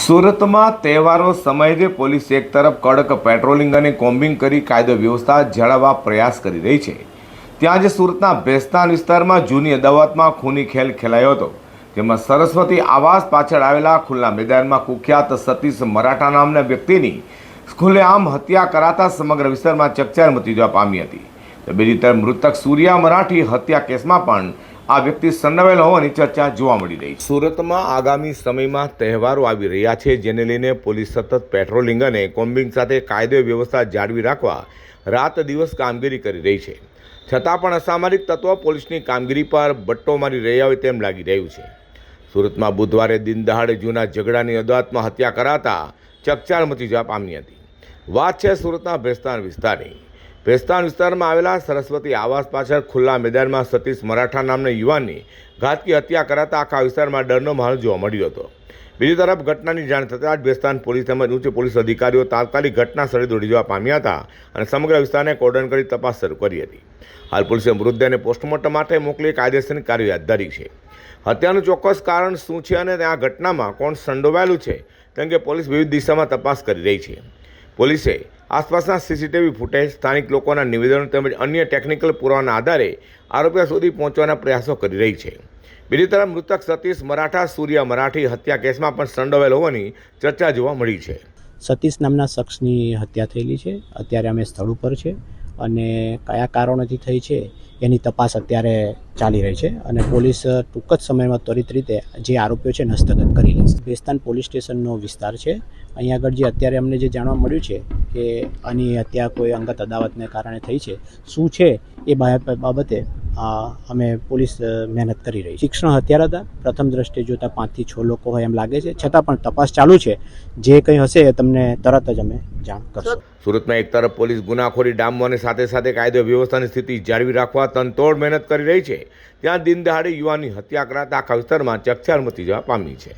સુરતમાં તહેવારો સમયે પોલીસ એક તરફ કડક પેટ્રોલિંગ અને કોમ્બિંગ કરી કાયદો વ્યવસ્થા જાળવવા પ્રયાસ કરી રહી છે, ત્યાં જ સુરતના ભેસ્તાન વિસ્તારમાં જૂની અદાવતમાં ખૂની ખેલ ખેલાયો હતો, જેમાં સરસ્વતી આવાસ પાછળ આવેલા ખુલ્લા મેદાનમાં કુખ્યાત સતીશ મરાઠા નામના વ્યક્તિની ખુલ્લેઆમ હત્યા કરાતા સમગ્ર વિસ્તારમાં ચકચાર મચી જવા પામી હતી. તો બીજી તરફ મૃતક સૂર્યા મરાઠી હત્યા કેસમાં પણ આ વ્યક્તિ સંડોવાયેલો હોવાની ચર્ચા જોવા મળી રહી છે. સુરતમાં આગામી સમયમાં તહેવારો આવી રહ્યા છે, જેને લઈને પોલીસ સતત પેટ્રોલિંગ અને કોમ્બિંગ સાથે કાયદો વ્યવસ્થા જાળવી રાખવા રાત દિવસ કામગીરી કરી રહી છે. છતાં પણ અસામરિક તત્વો પોલીસની કામગીરી પર બટ્ટો મારી રહ્યા હોય તેમ લાગી રહ્યું છે. સુરતમાં બુધવારે દિનદહાડે જૂના ઝઘડાની અદાવતમાં હત્યા કરાતા ચકચાર મચી જવા પામી હતી. વાત છે સુરતના ભેસ્તાન વિસ્તારની. ભેસ્તાન વિસ્તારમાં આવેલા સરસ્વતી આવાસ પાછળ ખુલ્લા મેદાનમાં સતીશ મરાઠા નામના યુવાનની ઘાતકી હત્યા કરાતા આખા વિસ્તારમાં ડરનો માહોલ જોવા મળ્યો હતો. બીજી તરફ ઘટનાની જાણ થતાં જ ભેસ્તાન પોલીસ તેમજ ઉચ્ચ પોલીસ અધિકારીઓ તાત્કાલિક ઘટના સ્થળે દોડી જવા પામ્યા હતા અને સમગ્ર વિસ્તારને કોર્ડન કરી તપાસ શરૂ કરી હતી. હાલ પોલીસે મૃતદેહને પોસ્ટમોર્ટમ માટે મોકલી કાયદેસરની કાર્યવાહી હાથ ધરી છે. હત્યાનું ચોક્કસ કારણ શું છે અને આ ઘટનામાં કોણ સંડોવાયેલું છે તે અંગે પોલીસ વિવિધ દિશામાં તપાસ કરી રહી છે. પોલીસે આસપાસના સીસીટીવી ફૂટેજ, સ્થાનિક લોકોના નિવેદનો તેમજ અન્ય ટેકનિકલ પુરાવાના આધારે આરોપીઓ સુધી પહોંચવાના પ્રયાસો કરી રહી છે. બીજી તરફ મૃતક સતીશ મરાઠા સૂર્યા મરાઠી હત્યા કેસમાં પણ સંડોવાયેલ હોવાની ચર્ચા જોવા મળી છે. સતીશ નામના શખ્સની હત્યા થયેલી છે. અત્યારે અમે સ્થળ ઉપર છે અને કયા કારણોથી થઈ છે એની તપાસ અત્યારે ચાલી રહી છે અને પોલીસ ટૂંક જ સમયમાં ત્વરિત રીતે જે આરોપીઓ છે હસ્તગત કરી લેશે. ભેસ્તાન પોલીસ સ્ટેશનનો વિસ્તાર છે. અહીંયા આગળ જે અત્યારે અમને જે જાણવા મળ્યું છે કે આની હત્યા કોઈ અંગત અદાવતને કારણે થઈ છે, શું છે એ બાબતે અમે પોલીસ મહેનત કરી રહી છે. તીક્ષ્ણ હત્યારા હતા. પ્રથમ દ્રષ્ટિએ જોતા 5 થી 6 લોકો હોય એમ લાગે છે, છતાં પણ તપાસ ચાલુ છે. જે કંઈ હશે એ તમને તરત જ અમે જાણ કરશું. સુરતમાં એક તરફ પોલીસ ગુનાખોરી ડામવાની સાથે સાથે કાયદો વ્યવસ્થાની સ્થિતિ જાળવી રાખવા તનતોડ મહેનત કરી રહી છે, ત્યાં દિન દહાડે યુવાનની હત્યા કરાતા આખા વિસ્તારમાં ચકચાર મચી જવા પામી છે.